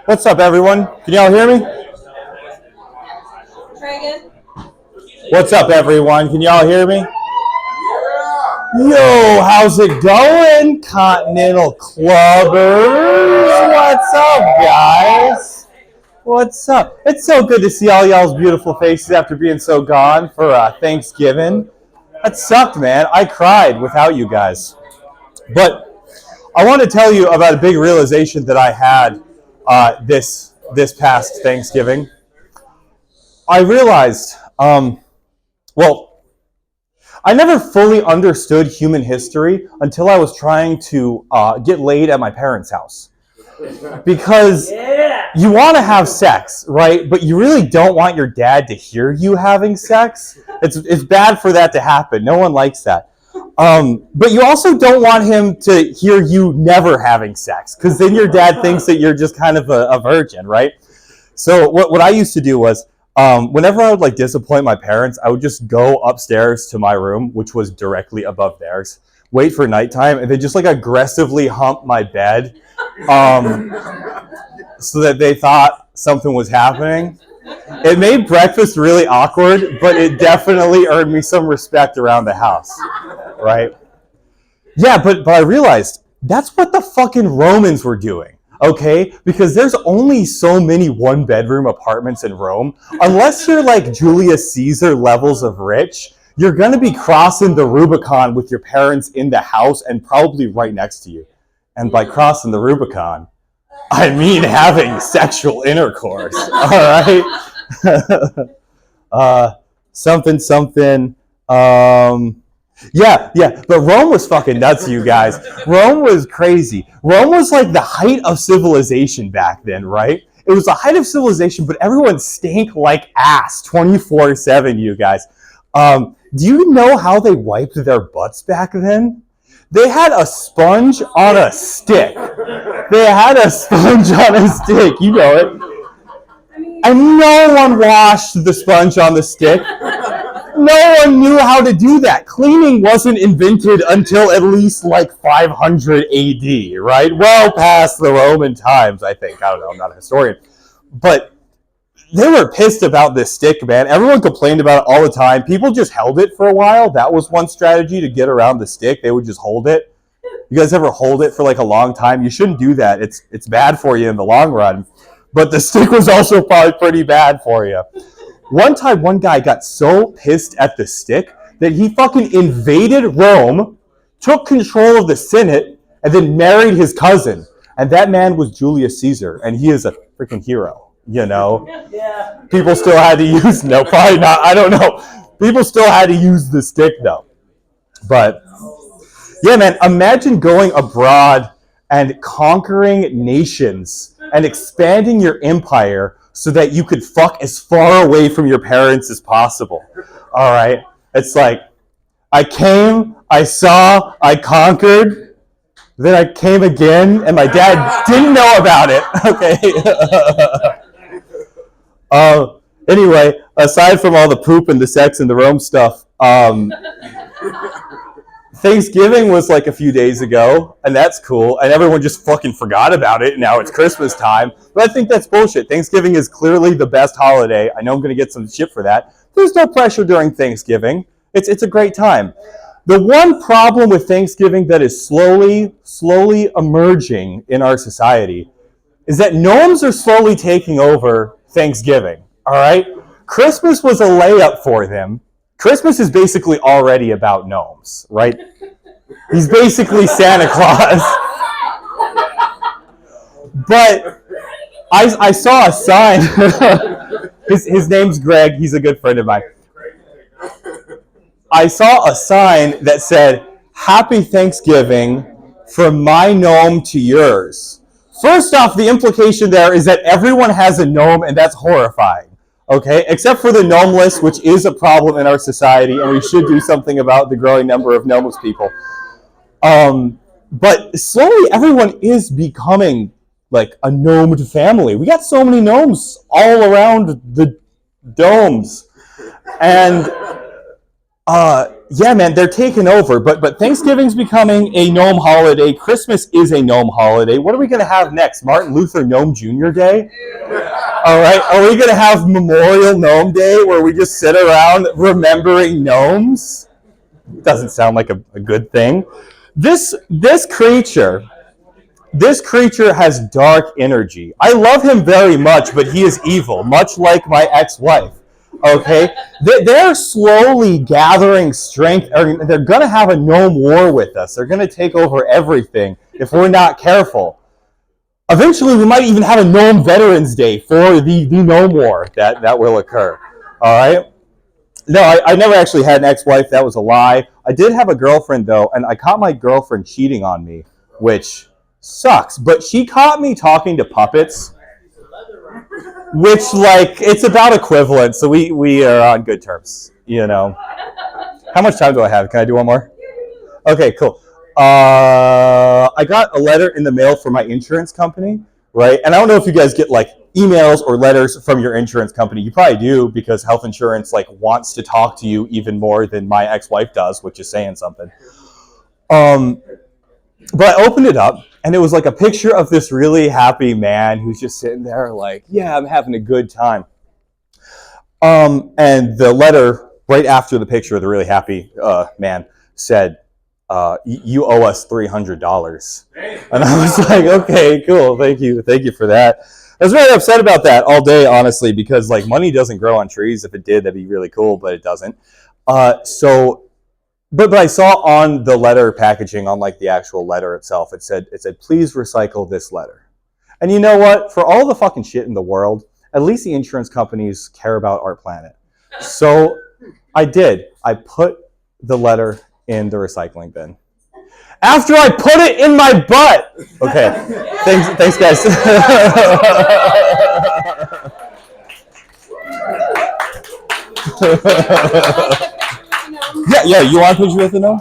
What's up, everyone? Can y'all hear me? Try again. What's up, everyone? Can y'all hear me? Yo, how's it going, Continental Clubbers? What's up, guys? What's up? It's so good to see all y'all's beautiful faces after being so gone for Thanksgiving. That sucked, man. I cried without you guys. But I want to tell you about a big realization that I had this past Thanksgiving. I realized, well, I never fully understood human history until I was trying to get laid at my parents' house. Because you want to have sex, right? But you really don't want your dad to hear you having sex. It's bad for that to happen. No one likes that. But you also don't want him to hear you never having sex, because then your dad thinks that you're just kind of a virgin, right? So what I used to do was, whenever I would disappoint my parents, I would just go upstairs to my room, which was directly above theirs, wait for nighttime, and then just aggressively hump my bed, so that they thought something was happening. It made breakfast really awkward, but it definitely earned me some respect around the house, right? Yeah, but I realized that's what the fucking Romans were doing, okay? Because there's only so many one-bedroom apartments in Rome. Unless you're Julius Caesar levels of rich, you're going to be crossing the Rubicon with your parents in the house and probably right next to you. And by crossing the Rubicon, I mean having sexual intercourse, all right? Something. Yeah, but Rome was fucking nuts, you guys. Rome was crazy. Rome was the height of civilization back then, right? It was the height of civilization, but everyone stank like ass 24/7, you guys. Do you know how they wiped their butts back then? They had a sponge on a stick. You know it. And no one washed the sponge on the stick. No one knew how to do that. Cleaning wasn't invented until at least 500 AD, right? Well past the Roman times, I think. I don't know, I'm not a historian. But they were pissed about this stick, man. Everyone complained about it all the time. People just held it for a while. That was one strategy to get around the stick. They would just hold it. You guys ever hold it for a long time? You shouldn't do that. It's bad for you in the long run. But the stick was also probably pretty bad for you. One time, one guy got so pissed at the stick that he fucking invaded Rome, took control of the Senate, and then married his cousin. And that man was Julius Caesar, and he is a freaking hero, you know? Yeah. People still had to use, no, probably not, I don't know. People still had to use the stick, though. But, yeah, man, imagine going abroad and conquering nations and expanding your empire so that you could fuck as far away from your parents as possible. All right? It's I came, I saw, I conquered, then I came again, and my dad didn't know about it. Okay. Anyway, aside from all the poop and the sex and the Rome stuff, Thanksgiving was a few days ago, and that's cool, and everyone just fucking forgot about it, and now it's Christmas time, but I think that's bullshit. Thanksgiving is clearly the best holiday. I know I'm going to get some shit for that. There's no pressure during Thanksgiving. It's a great time. The one problem with Thanksgiving that is slowly emerging in our society is that gnomes are slowly taking over Thanksgiving, all right? Christmas was a layup for them. Christmas is basically already about gnomes, right? He's basically Santa Claus. But I saw a sign. His name's Greg. He's a good friend of mine. I saw a sign that said, "Happy Thanksgiving from my gnome to yours." First off, the implication there is that everyone has a gnome, and that's horrifying. Okay, except for the gnomeless, which is a problem in our society, and we should do something about the growing number of gnomeless people. But slowly, everyone is becoming a gnomed family. We got so many gnomes all around the domes, and Yeah, man, they're taking over. But Thanksgiving's becoming a gnome holiday. Christmas is a gnome holiday. What are we gonna have next? Martin Luther Gnome Jr. Day? All right. Are we gonna have Memorial Gnome Day where we just sit around remembering gnomes? Doesn't sound like a good thing. This creature has dark energy. I love him very much, but he is evil, much like my ex-wife. Okay, they're slowly gathering strength. They're gonna have a gnome war with us. They're gonna take over everything if we're not careful. Eventually, we might even have a gnome Veterans Day for the gnome war that will occur. All right. No, I never actually had an ex-wife. That was a lie. I did have a girlfriend, though, and I caught my girlfriend cheating on me, which sucks. But she caught me talking to puppets, which, like, it's about equivalent. So we are on good terms, you know. How much time do I have? Can I do one more? Okay, cool. I got a letter in the mail from my insurance company, right? And I don't know if you guys get, like, emails or letters from your insurance company. You probably do, because health insurance like wants to talk to you even more than my ex-wife does, which is saying something. But I opened it up, and it was like a picture of this really happy man who's just sitting there like, yeah, I'm having a good time. And the letter right after the picture of the really happy man said, you owe us $300. And I was like, okay, cool, thank you for that. I was really upset about that all day, honestly, because like money doesn't grow on trees. If it did, that'd be really cool, but it doesn't. But I saw on the letter packaging, on like the actual letter itself, it said, please recycle this letter. And you know what? For all the fucking shit in the world, at least the insurance companies care about our planet. So I did. I put the letter in the recycling bin. After I put it in my butt. Okay. Thanks guys. Yeah, you want a picture with the gnome?